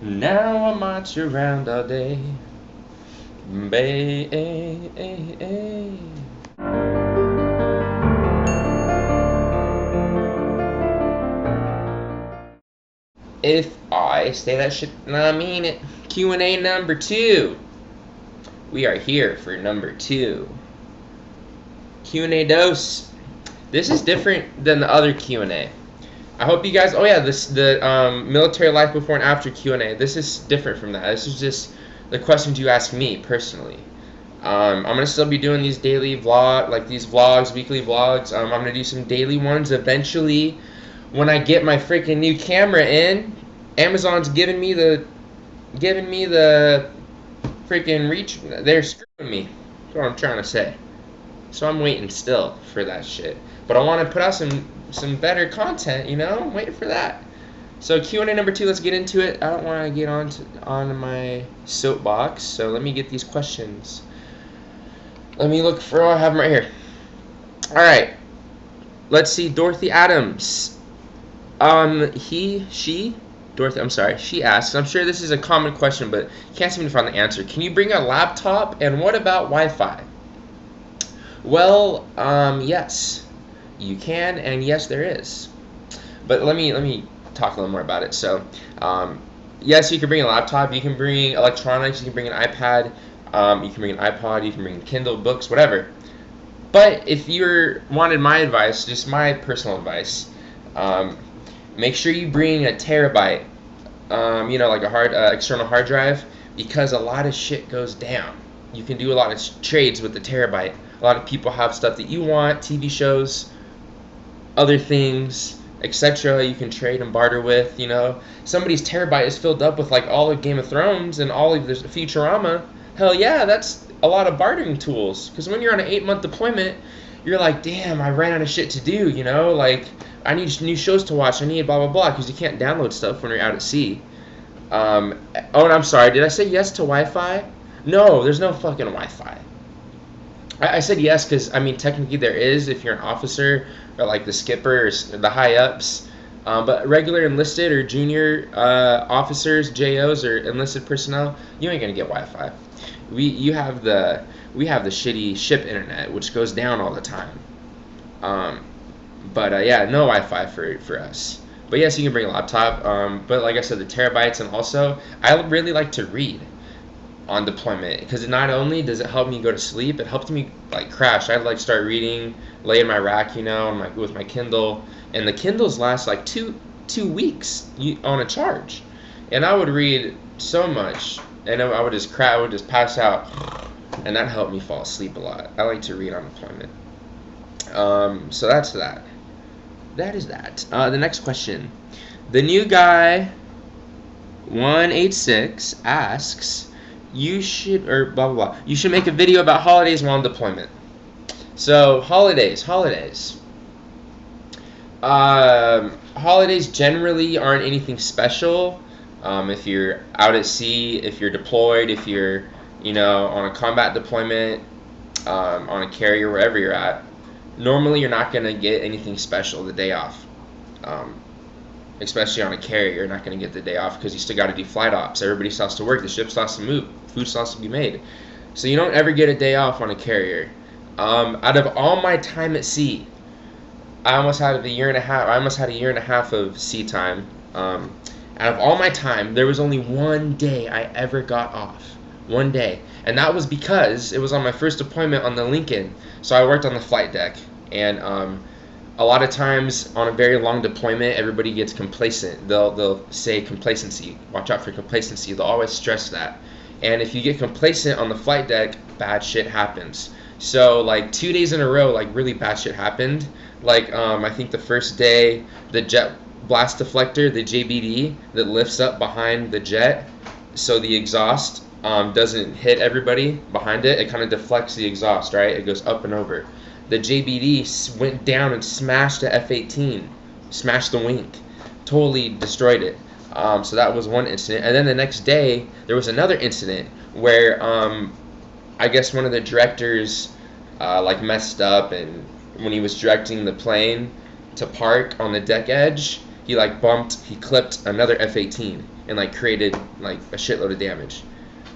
Now I march around all day. Babe. If I say that shit, I mean it. Q&A number 2. We are here for number 2. Q&A dose. This is different than the other Q&A. I hope you guys. Oh yeah, the military life before and after Q&A. This is different from that. This is just the questions you ask me personally. I'm gonna still be doing these daily these vlogs, weekly vlogs. I'm gonna do some daily ones eventually. When I get my freaking new camera in, Amazon's giving me the freaking reach. They're screwing me. That's what I'm trying to say. So I'm waiting still for that shit. But I want to put out some better content, you know? I'm waiting for that. So Q&A number 2, let's get into it. I don't want to get on my soapbox, so let me get these questions. Let me look for, I have them right here. All right. Let's see, Dorothy Adams. Dorothy, I'm sorry, she asks, I'm sure this is a common question, but can't seem to find the answer. Can you bring a laptop, and what about Wi-Fi? Well, yes, you can, and yes, there is. But let me talk a little more about it. So, yes, you can bring a laptop, you can bring electronics, you can bring an iPad, you can bring an iPod, you can bring Kindle, books, whatever. But if you wanted my advice, just my personal advice, make sure you bring a terabyte, like a external hard drive, because a lot of shit goes down. You can do a lot of trades with the terabyte. A lot of people have stuff that you want, TV shows, other things, etc. You can trade and barter with, Somebody's terabyte is filled up with like all of Game of Thrones and all of the Futurama. Hell yeah, that's a lot of bartering tools. Because when you're on an 8-month deployment, you're like, damn, I ran out of shit to do, Like, I need new shows to watch. I need blah, blah, blah. Because you can't download stuff when you're out at sea. And I'm sorry, did I say yes to Wi-Fi? No, there's no fucking Wi-Fi. I said yes because, technically there is if you're an officer or like the skipper or the high-ups. But regular enlisted or junior officers, JOs, or enlisted personnel, you ain't going to get Wi-Fi. We have the shitty ship internet, which goes down all the time. Yeah, no Wi-Fi for us. But yes, you can bring a laptop. But like I said, the terabytes, and also I really like to read on deployment because not only does it help me go to sleep, it helped me like crash. I'd like start reading, lay in my rack, with my Kindle, and the Kindles last like two weeks on a charge, and I would read so much, and I would just crash, I would just pass out, and that helped me fall asleep a lot. I like to read on deployment. So that's that. That is that. The next question, the new guy 186 asks, you should make a video about holidays while on deployment. So holidays generally aren't anything special. If you're out at sea, if you're deployed, if you're on a combat deployment, on a carrier, wherever you're at, normally you're not going to get anything special the day off. Especially on a carrier, you're not going to get the day off because you still got to do flight ops. Everybody still has to work. The ship still has to move. Food still has to be made. So you don't ever get a day off on a carrier. Out of all my time at sea, I almost had a year and a half of sea time. Out of all my time, there was only one day I ever got off. One day. And that was because it was on my first deployment on the Lincoln. So I worked on the flight deck. And a lot of times on a very long deployment, everybody gets complacent. They'll say complacency. Watch out for complacency. They'll always stress that. And if you get complacent on the flight deck, bad shit happens. So like 2 days in a row, like really bad shit happened. Like I think the first day, the jet blast deflector, the JBD that lifts up behind the jet, so the exhaust doesn't hit everybody behind it. It kind of deflects the exhaust, right? It goes up and over. The JBD went down and smashed the F-18, smashed the wing, totally destroyed it. So that was one incident. And then the next day, there was another incident where I guess one of the directors messed up, and when he was directing the plane to park on the deck edge, he clipped another F-18 and like created like a shitload of damage.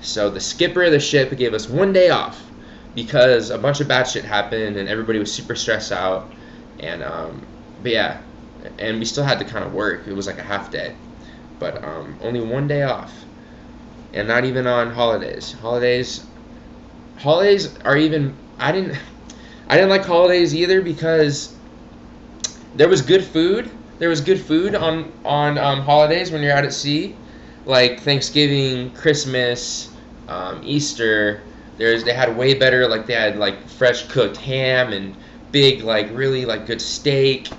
So the skipper of the ship gave us 1 day off because a bunch of bad shit happened and everybody was super stressed out. And but yeah, and we still had to kind of work. It was like a half day, but only 1 day off, and not even on holidays. Holidays are even. I didn't like holidays either because there was good food. There was good food on holidays when you're out at sea, like Thanksgiving, Christmas, Easter. They had way better, like they had like fresh cooked ham and big like really like good steak,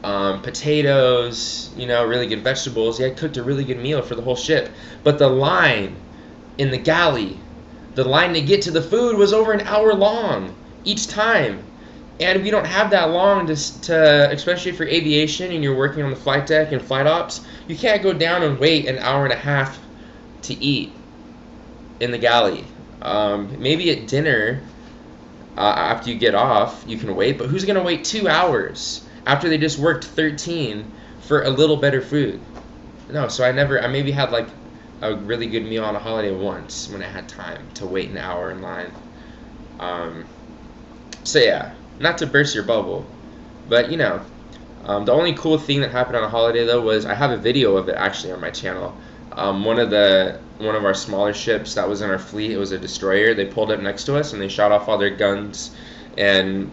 potatoes, really good vegetables. They had cooked a really good meal for the whole ship. But the line in the galley, the line to get to the food was over an hour long each time. And we don't have that long to especially for aviation and you're working on the flight deck and flight ops, you can't go down and wait an hour and a half to eat in the galley. Maybe at dinner, after you get off, you can wait, but who's going to wait 2 hours after they just worked 13 for a little better food? No, so I maybe had like a really good meal on a holiday once when I had time to wait an hour in line. So yeah, not to burst your bubble, but the only cool thing that happened on a holiday though was I have a video of it actually on my channel. One of our smaller ships that was in our fleet, it was a destroyer. They pulled up next to us and they shot off all their guns and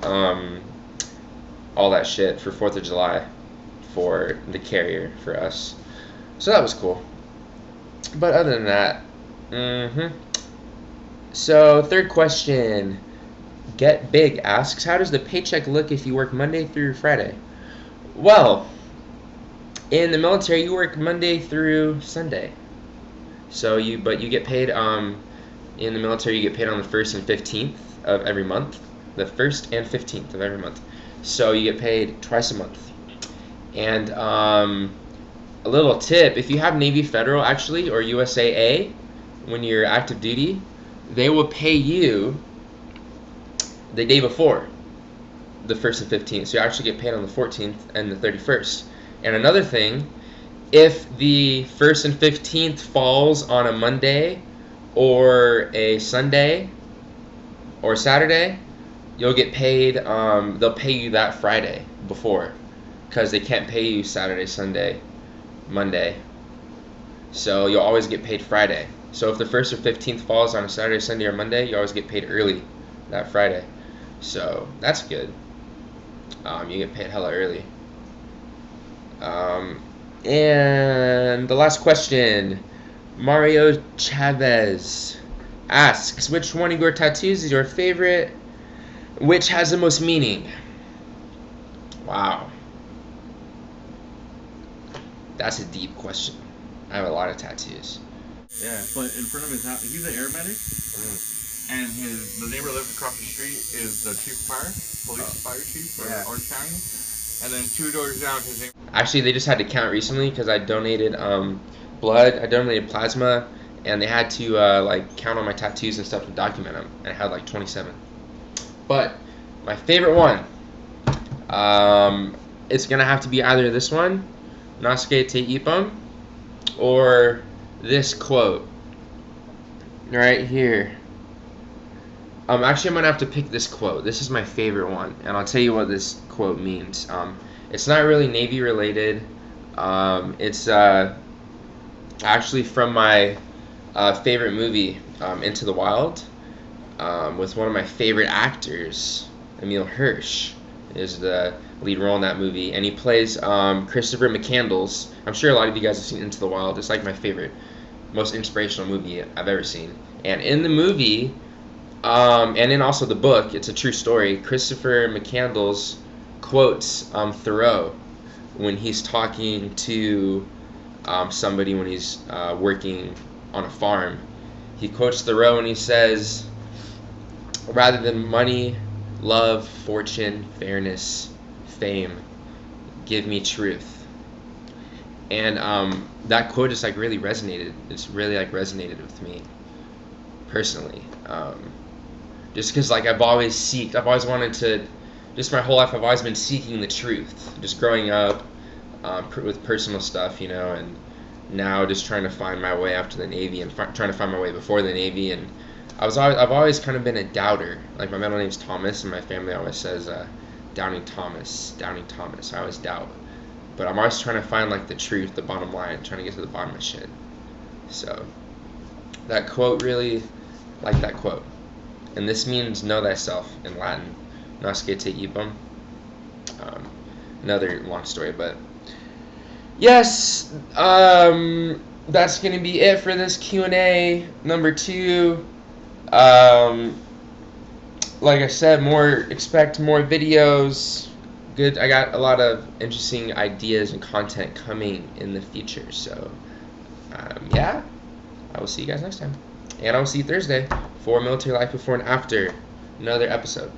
all that shit for 4th of July for the carrier for us. So that was cool. But other than that, So third question. Get Big asks, how does the paycheck look if you work Monday through Friday? Well, in the military you work Monday through Sunday. So you get paid in the military you get paid on the 1st and 15th of every month. The 1st and 15th of every month. So you get paid twice a month. And a little tip, if you have Navy Federal actually or USAA when you're active duty, they will pay you the day before the 1st and 15th, so you actually get paid on the 14th and the 31st. And another thing, if the 1st and 15th falls on a Monday or a Sunday or Saturday, you'll get paid, they'll pay you that Friday before, because they can't pay you Saturday, Sunday, Monday, so you'll always get paid Friday. So if the 1st or 15th falls on a Saturday, Sunday, or Monday, you always get paid early that Friday. So that's good. You get paid hella early. And the last question, Mario Chavez asks, which one of your tattoos is your favorite? Which has the most meaning? Wow. That's a deep question. I have a lot of tattoos. Yeah, but in front of his house, he's an airmedic. And the neighbor lives across the street is the chief of fire, fire chief for Orange County. And then 2 doors down, his name. Actually, they just had to count recently because I donated blood. I donated plasma, and they had to like count all my tattoos and stuff to document them. And I had like 27. But my favorite one, it's gonna have to be either this one, Nasuke Te Ippon, or this quote right here. Actually, I'm gonna have to pick this quote. This is my favorite one, and I'll tell you what this quote means. It's not really Navy related. It's actually from my favorite movie, Into the Wild, with one of my favorite actors, Emil Hirsch, is the lead role in that movie, and he plays Christopher McCandless. I'm sure a lot of you guys have seen Into the Wild. It's like my favorite, most inspirational movie I've ever seen. And in the movie, and in also the book, it's a true story, Christopher McCandless quotes Thoreau when he's talking to somebody when he's working on a farm. He quotes Thoreau and he says, rather than money, love, fortune, fairness, fame, give me truth. And that quote just like really resonated. It's really like resonated with me personally. Just because like I've always wanted to, just my whole life I've always been seeking the truth. Just growing up, with personal stuff, and now just trying to find my way after the Navy and trying to find my way before the Navy. And I've always kind of been a doubter. Like, my middle name's Thomas, and my family always says Doubting Thomas. I always doubt, but I'm always trying to find like the truth, the bottom line, trying to get to the bottom of shit. So that quote, really like that quote, and this means know thyself in Latin. Nasce te ibum. Another long story, but yes, that's gonna be it for this Q&A number 2. Like I said, expect more videos. Good, I got a lot of interesting ideas and content coming in the future. So, yeah, I will see you guys next time, and I will see you Thursday for Military Life Before and After, another episode.